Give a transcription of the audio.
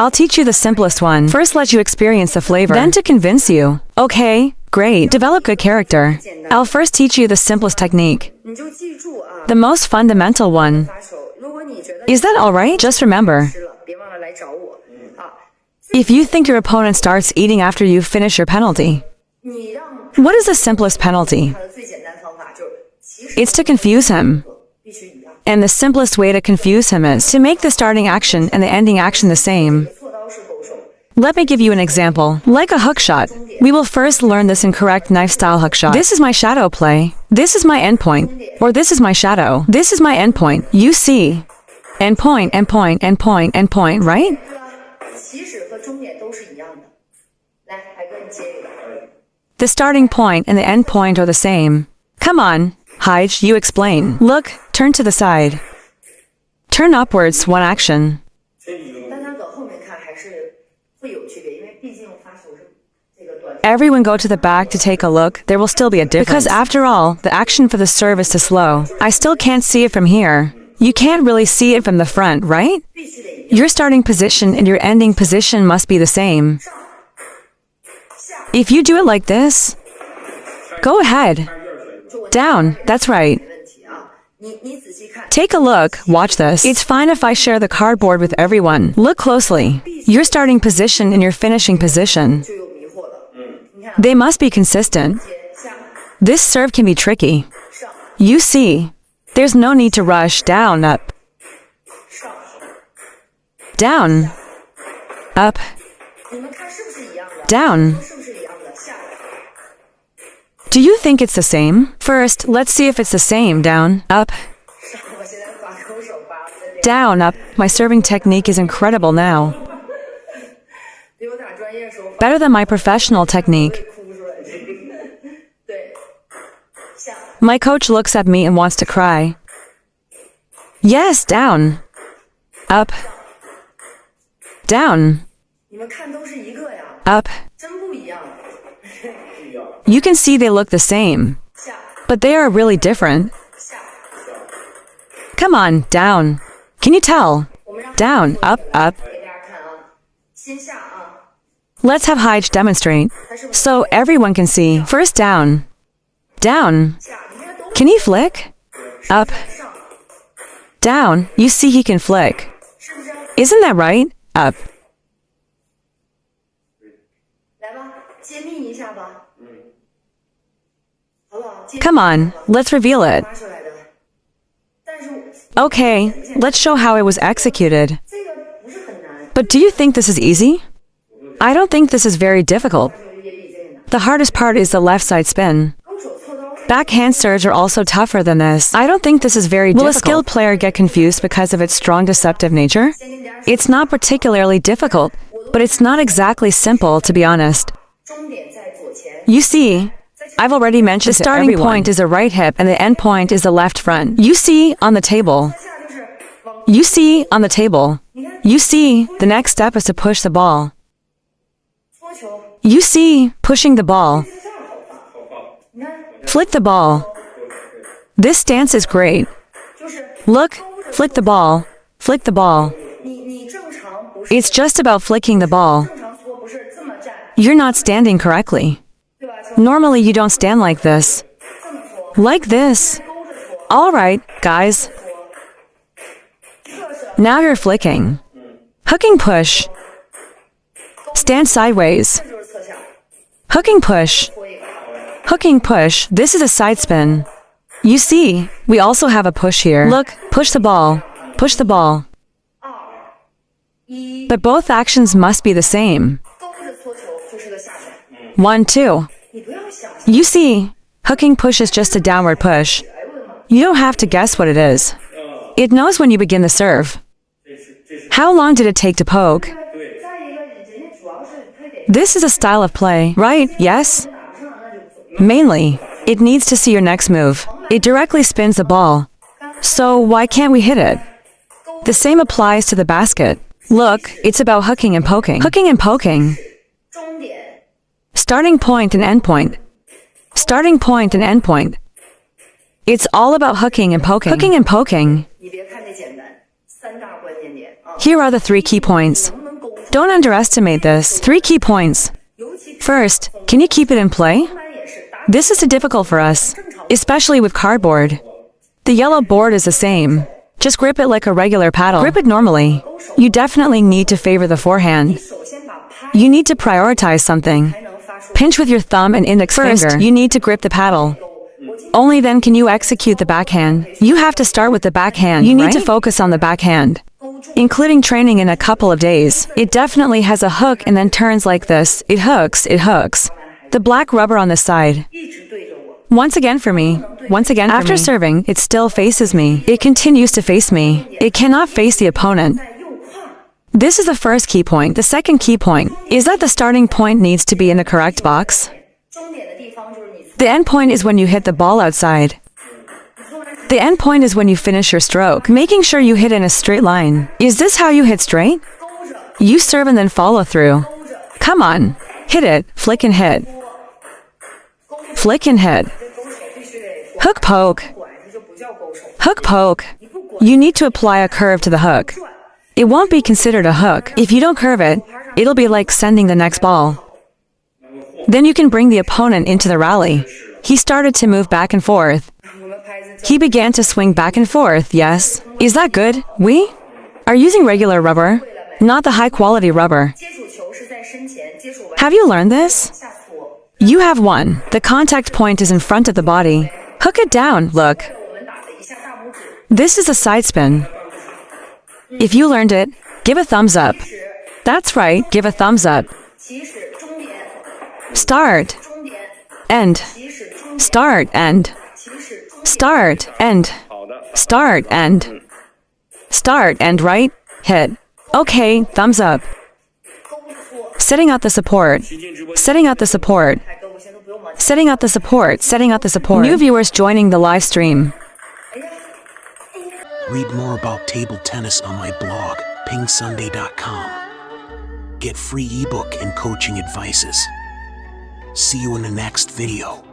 I'll teach you the simplest one. First, let you experience the flavor, then to convince you. Okay, great. Develop good character. I'll first teach you the simplest technique. The most fundamental one. Is that alright? Just remember. If you think your opponent starts eating after you finish your penalty, what is the simplest penalty? It's to confuse him. And the simplest way to confuse him is to make the starting action and the ending action the same. Let me give you an example. Like a hook shot. We will first learn this incorrect knife-style hook shot. This is my shadow play. This is my endpoint. Or this is my shadow. This is my endpoint. You see. Endpoint, endpoint, endpoint, endpoint, right? The starting point and the end point are the same. Come on, Heij, you explain. Look, turn to the side. Turn upwards, one action. Everyone go to the back to take a look. There will still be a difference. Because after all, the action for the serve is to slow. I still can't see it from here. You can't really see it from the front, right? Your starting position and your ending position must be the same. If you do it like this, go ahead. Down, that's right. Take a look, watch this. It's fine if I share the cardboard with everyone. Look closely. Your starting position and your finishing position. They must be consistent. This serve can be tricky. You see, there's no need to rush down, up. Down. Up. Down. Do you think it's the same? First, let's see if it's the same. Down, up. Down, up. My serving technique is incredible now. Better than my professional technique. My coach looks at me and wants to cry. Yes, down. Up. Down. Up. You can see they look the same, but they are really different. Come on, down. Can you tell? Down, up, up. Let's have Heij demonstrate, so everyone can see. First down. Down. Can he flick? Up. Down. You see he can flick. Isn't that right? Up. Come on, let's reveal it. Okay, let's show how it was executed. But do you think this is easy? I don't think this is very difficult. The hardest part is the left side spin. Backhand serves are also tougher than this. I don't think this is very difficult. Will a skilled player get confused because of its strong deceptive nature? It's not particularly difficult, but it's not exactly simple, to be honest. You see, I've already mentioned the starting point is a right hip and the end point is the left front. You see on the table. You see on the table. You see the next step is to push the ball. You see pushing the ball. Flick the ball. This stance is great. Look, flick the ball. Flick the ball. It's just about flicking the ball. You're not standing correctly. Normally you don't stand like this. Like this. All right, guys. Now you're flicking. Hooking push. Stand sideways. Hooking push. Hooking push. This is a side spin. You see, we also have a push here. Look, push the ball. Push the ball. But both actions must be the same. 1, 2. You see, hooking push is just a downward push. You don't have to guess what it is. It knows when you begin the serve. How long did it take to poke? This is a style of play, right? Yes? Mainly, it needs to see your next move. It directly spins the ball. So why can't we hit it? The same applies to the basket. Look, it's about hooking and poking. Hooking and poking. Starting point and end point. Starting point and end point. It's all about hooking and poking. Hooking and poking. Here are the 3 key points. Don't underestimate this. 3 key points. First, can you keep it in play? This is difficult for us, especially with cardboard. The yellow board is the same. Just grip it like a regular paddle. Grip it normally. You definitely need to favor the forehand. You need to prioritize something. Pinch with your thumb and index finger. First, you need to grip the paddle. Only then can you execute the backhand. You have to start with the backhand. You need to focus on the backhand. Including training in a couple of days. It definitely has a hook and then turns like this. It hooks. The black rubber on the side. Once again for me. After serving, it still faces me. It continues to face me. It cannot face the opponent. This is the first key point. The second key point is that the starting point needs to be in the correct box. The end point is when you hit the ball outside. The end point is when you finish your stroke, making sure you hit in a straight line. Is this how you hit straight? You serve and then follow through. Come on. Hit it. Flick and hit. Flick and hit. Hook poke. Hook poke. You need to apply a curve to the hook. It won't be considered a hook. If you don't curve it, it'll be like sending the next ball. Then you can bring the opponent into the rally. He started to move back and forth. He began to swing back and forth, yes. Is that good? We are using regular rubber, not the high-quality rubber. Have you learned this? You have won. The contact point is in front of the body. Hook it down, look. This is a side spin. If you learned it, give a thumbs up. That's right, give a thumbs up. Start. End. Start, end. Start, end. Start, end. Start, end, right? Hit. Okay, thumbs up. Setting out the support. Setting out the support. Setting out the support. Setting out the support. New viewers joining the live stream. Read more about table tennis on my blog, PingSunday.com. Get free ebook and coaching advices. See you in the next video.